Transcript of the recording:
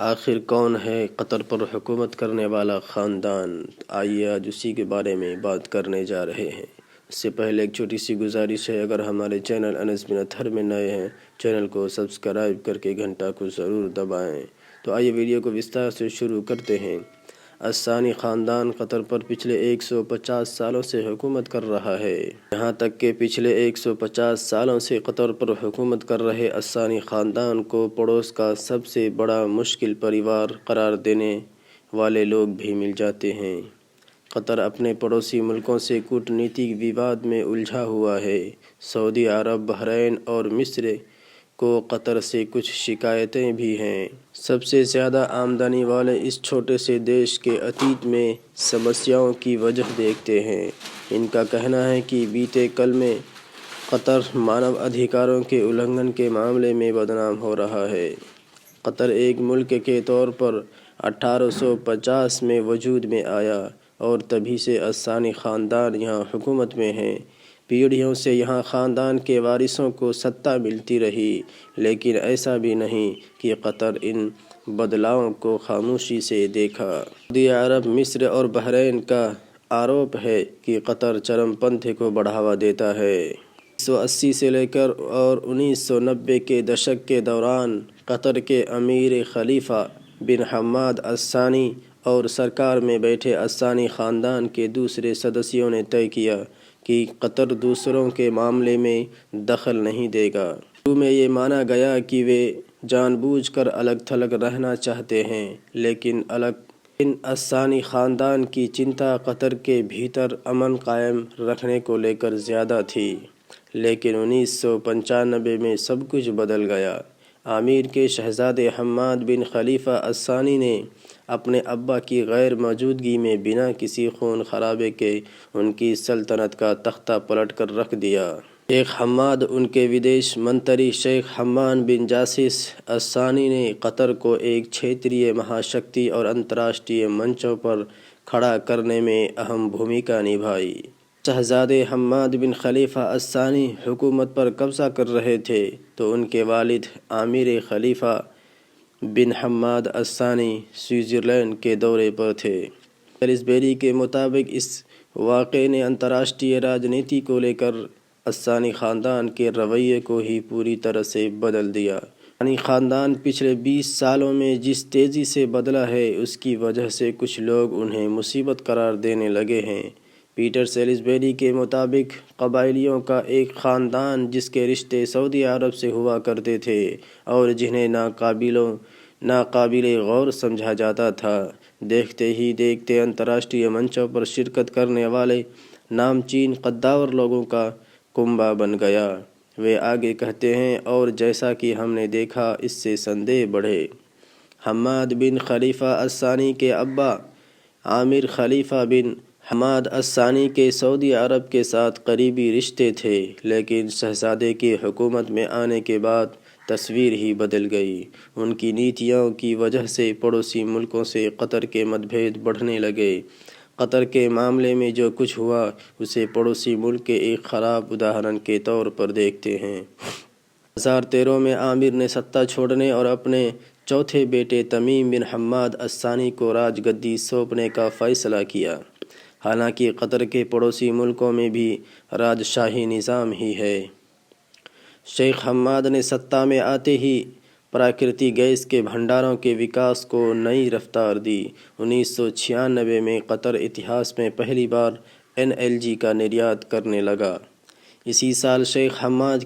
آخر کون ہے قطر پر حکومت کرنے والا خاندان؟ آئیے آج اسی کے بارے میں بات کرنے جا رہے ہیں۔ اس سے پہلے ایک چھوٹی سی گزارش ہے، اگر ہمارے چینل انس بن اطہر میں نئے ہیں، چینل کو سبسکرائب کر کے گھنٹہ کو ضرور دبائیں۔ تو آئیے ویڈیو کو وستار سے شروع کرتے ہیں۔ الثانی خاندان قطر پر پچھلے 150 سالوں سے حکومت کر رہا ہے۔ یہاں تک کہ پچھلے 150 سالوں سے قطر پر حکومت کر رہے الثانی خاندان کو پڑوس کا سب سے بڑا مشکل پریوار قرار دینے والے لوگ بھی مل جاتے ہیں۔ قطر اپنے پڑوسی ملکوں سے کورٹنیتک وواد میں الجھا ہوا ہے۔ سعودی عرب، بحرین اور مصر کو قطر سے کچھ شکایتیں بھی ہیں۔ سب سے زیادہ آمدنی والے اس چھوٹے سے دیش کے اتیت میں سمسیاؤں کی وجہ دیکھتے ہیں۔ ان کا کہنا ہے کہ بیتے کل میں قطر مانو ادھیکاروں کے النگھن کے معاملے میں بدنام ہو رہا ہے۔ قطر ایک ملک کے طور پر 1850 میں وجود میں آیا اور تبھی سے الثانی خاندان یہاں حکومت میں ہیں۔ پیڑھیوں سے یہاں خاندان کے وارثوں کو سطح ملتی رہی، لیکن ایسا بھی نہیں کہ قطر ان بدلاؤں کو خاموشی سے دیکھا۔ سعودی عرب، مصر اور بحرین کا آروپ ہے کہ قطر چرم پنتھی کو بڑھاوا دیتا ہے۔ 1980 سے لے کر اور 1990 کے دشک کے دوران قطر کے امیر خلیفہ بن حماد الثانی اور سرکار میں بیٹھے الثانی خاندان کے دوسرے سدسیوں نے طے کیا کہ قطر دوسروں کے معاملے میں دخل نہیں دے گا۔ شروع میں یہ مانا گیا کہ وہ جان بوجھ کر الگ تھلگ رہنا چاہتے ہیں، لیکن الثانی خاندان کی چنتا قطر کے بھیتر امن قائم رکھنے کو لے کر زیادہ تھی۔ لیکن 1995 میں سب کچھ بدل گیا۔ امیر کے شہزادے حماد بن خلیفہ الثانی نے اپنے ابا کی غیر موجودگی میں بنا کسی خون خرابے کے ان کی سلطنت کا تختہ پلٹ کر رکھ دیا۔ شیخ حماد، ان کے ودیش منتری شیخ حماد بن جاسس الثانی نے قطر کو ایک چھیتری مہاشکتی اور انتراشٹریہ منچوں پر کھڑا کرنے میں اہم بھومکا نبھائی۔ شہزادے حماد بن خلیفہ الثانی حکومت پر قبضہ کر رہے تھے تو ان کے والد امیر خلیفہ بن حماد الثانی سوئٹزرلینڈ کے دورے پر تھے۔ سیلزبری کے مطابق اس واقعے نے انتراشٹریہ راجنیتی کو لے کر الثانی خاندان کے رویے کو ہی پوری طرح سے بدل دیا۔ الثانی خاندان پچھلے 20 سالوں میں جس تیزی سے بدلا ہے، اس کی وجہ سے کچھ لوگ انہیں مصیبت قرار دینے لگے ہیں۔ پیٹر سیلزبری کے مطابق قبائلیوں کا ایک خاندان جس کے رشتے سعودی عرب سے ہوا کرتے تھے اور جنہیں ناقابل غور سمجھا جاتا تھا، دیکھتے ہی دیکھتے انتراشٹریہ منچوں پر شرکت کرنے والے نامچین قداور لوگوں کا کنبہ بن گیا۔ وہ آگے کہتے ہیں، اور جیسا کہ ہم نے دیکھا، اس سے سندے بڑھے۔ حماد بن خلیفہ الثانی کے ابا امیر خلیفہ بن حماد الثانی کے سعودی عرب کے ساتھ قریبی رشتے تھے، لیکن شہزادے کی حکومت میں آنے کے بعد تصویر ہی بدل گئی۔ ان کی نیتیوں کی وجہ سے پڑوسی ملکوں سے قطر کے متبھید بڑھنے لگے۔ قطر کے معاملے میں جو کچھ ہوا، اسے پڑوسی ملک کے ایک خراب اداہرن کے طور پر دیکھتے ہیں۔ 2013 میں امیر نے سطح چھوڑنے اور اپنے چوتھے بیٹے تمیم بن حماد الثانی کو راج گدی سونپنے کا فیصلہ کیا۔ حالانکہ قطر کے پڑوسی ملکوں میں بھی راج شاہی نظام ہی ہے۔ شیخ حماد نے سطح میں آتے ہی پراکرتی گیس کے بھنڈاروں کے وکاس کو نئی رفتار دی۔ 1996 میں قطر اتہاس میں پہلی بار NLG کا نریات کرنے لگا۔ اسی سال شیخ حماد